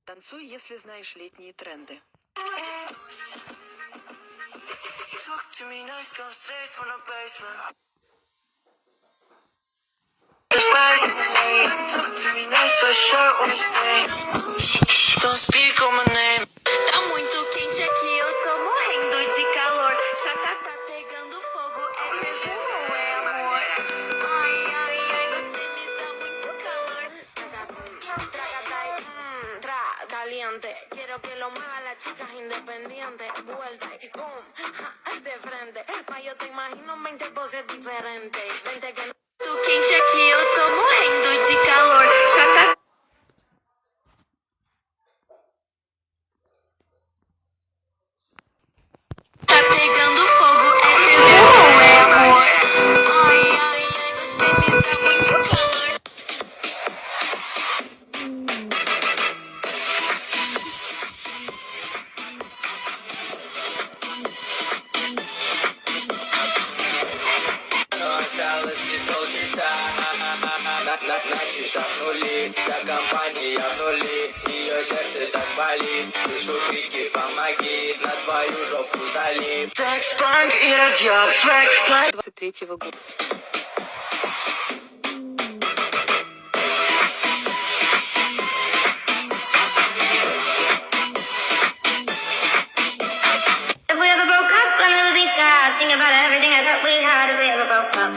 Танцуй, если знаешь летние тренды. Tá muito quente aqui, eu tô morrendo de calor. Chata tá pegando fogo, é mesmo ou é amor? Ai, ai, ai, você me dá muito calor. Caliente, quiero que lo mueva las chicas independientes. Vuelta y boom, de frente. Mas eu te imagino en 20 poses diferentes. Vente que tô quente aqui, eu tô morrendo de calor. Chata tá pegando fogo, é mesmo ou é amor? Ai, ai, ai, você me dá muito calor. Осталось не полчаса, на часах нули. Вся компания в нули, ее сердце так болит. Слышу крики, помоги, на твою жопу залип. Секс-панк и разъеб, свек-панк 23-го года. If we ever broke up, I'll never be sad. Think about everything I thought we had if we ever broke up.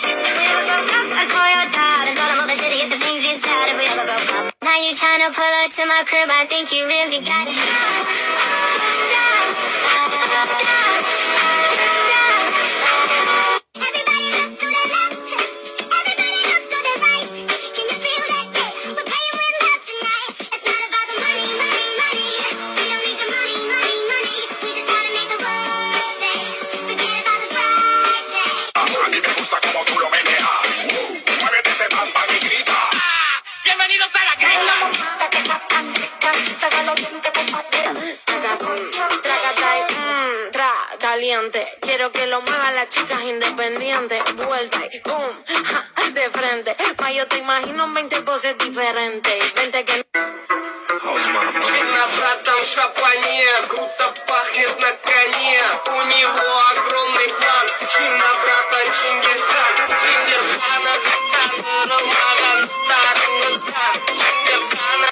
If we ever broke up, I'd call your dad and tell him all the shittiest of things you said if we ever broke up. Now you tryna pull up to my crib, I think you really got it. Everybody looks to the left, everybody looks to the right. Can you feel that? Yeah, we're paying with love tonight. It's not about the money, money, money. We don't need your money, money, money. We just wanna make the world dance. Forget about the price tag. A mí me gusta como tú lo meneas. Muévete ese pampa y grita. Bienvenidos a la cripta. Caliente, quiero que lo muevan las chicas independientes. Vuelta y boom, de frente. Mas yo te imagino en 20 poses diferentes. Vente que На братан шапане, круто пахнет на коне. У него огромный план, Чина братан Чингисхан. Синдерхана, Ромаган, Тарангазган, Синдерхана.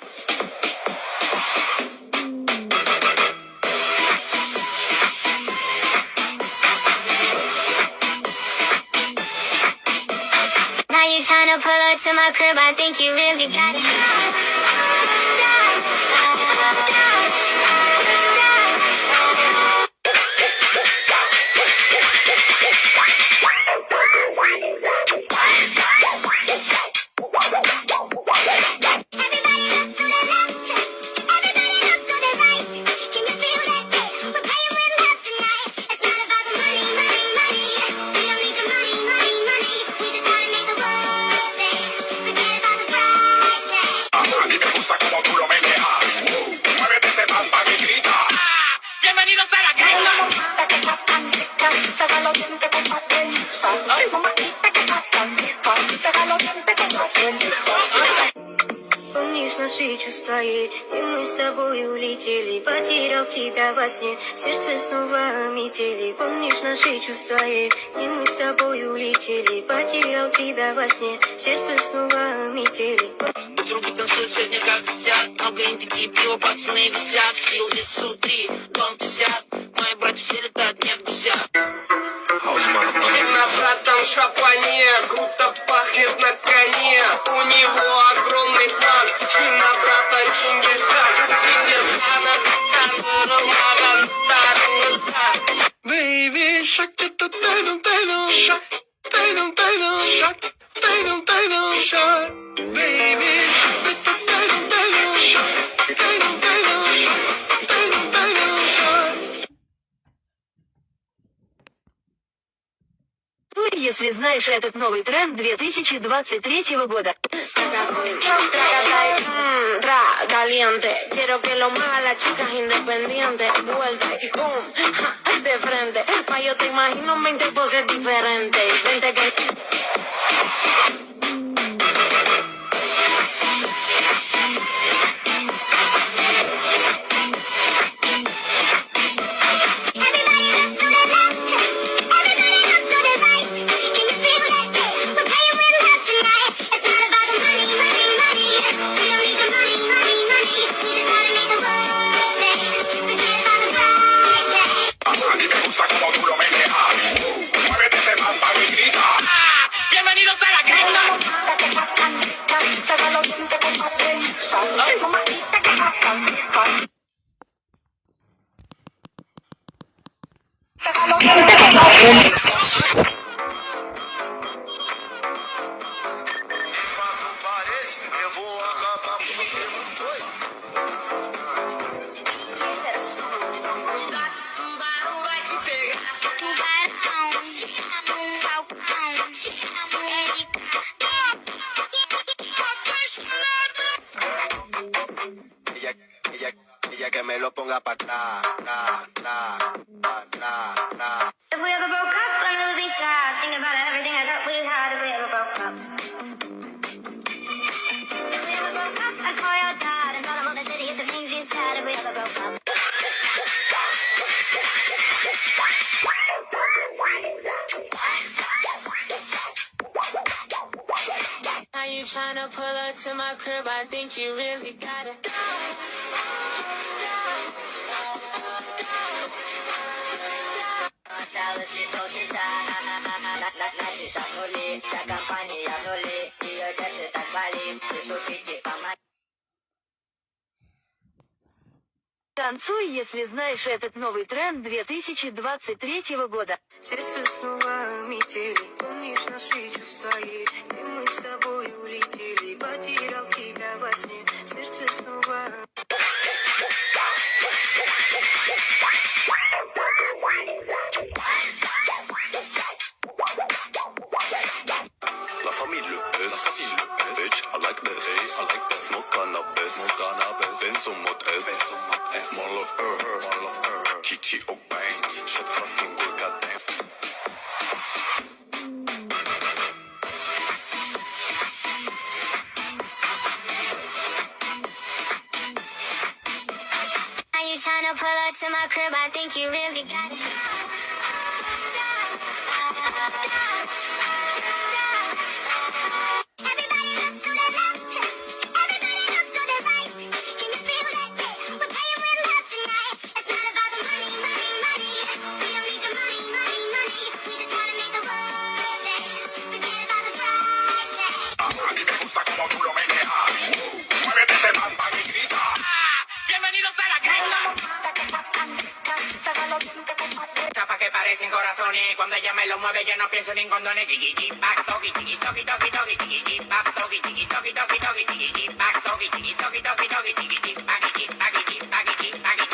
Now you tryna pull up to my crib, I think you really got it. Everybody looks to the left, everybody looks to the right. Can you feel that? Yeah, we're paying with love tonight. It's not about the money, money, money. We don't need your money, money, money. We just wanna make the world dance. Forget about the price tag. A mí me gusta como tú lo meneas. Muévete ese pampa y grita. Bienvenidos a la cripta. Помнишь наши чувства, и мы с тобой улетели. Потерял тебя во сне, сердце снова метели. Помнишь наши чувства, и мы с тобой улетели. Потерял тебя во сне, сердце снова метели. Подруги танцуют сегодня как хотят. Много индики, пиво, пацаны висят. Стил лицу 3, дом 50. Мои братья все летают, нет гузя. На братан шапане, круто пахнет на коне. У него огромный план, Чина братан Чингисхан. Синдерхана, Ромаган, Тарангазган. Baby, shake it, taylor, shake, taylor, shake, taylor, shake. Baby, shake it, taylor, shake, taylor, shake, taylor, shake. Если знаешь этот новый тренд 2023 года. Caliente, quiero que lo muevan las chicas independientes. Vuelta y boom, de frente. Mas yo te imagino en 20 poses diferentes. Vente que Eu vou acabar com você. Tubarão vai te pegar. Tubarão, te amo, falcão, te amo, Erika. Ella que me lo ponga pa' atrás, If we ever broke up, I know it'd be sad. Think about everything I thought we had if we ever broke up. If we ever broke up, I'd call your dad and tell him all the shitty things you said if we ever broke up. Now you tryna pull up to my crib, I think you really gotta go. Осталось лишь полчаса, наши шагнули, вся компания в нули, ее сердце так болит, слышу крики, помоги. Танцуй, если знаешь этот новый тренд 2023 года. Сердце снова метели, помнишь наши чувства, и где мы с тобой улетели, потерял тебя во сне, сердце снова. La famille le pèse, bitch, I like the A, I like the smoke cannabis, Benzo mot S, more love her, Chichi oh bang, shit fucking good goddamn. Now you tryna pull up to my crib, I think you really gotta go. Everybody look to the left, everybody look to the right. Can you feel that? Yeah, we're paying with love tonight. It's not about the money, money, money. We don't need your money, money, money. We just wanna make the world dance. Forget about the price tag. A mí me gusta como tú lo meneas. Muévete ese bamba y grita. Bienvenidos a la Trenda. Chapa que parecen corazones, cuando ella me lo mueve yo no pienso ni en condones. Tiki tiki back, toki tiki toki toki toki tiki tiki back, toki tiki toki toki toki tiki tiki back, toki tiki toki toki toki tiki tiki back, tiki back, tiki back, tiki back.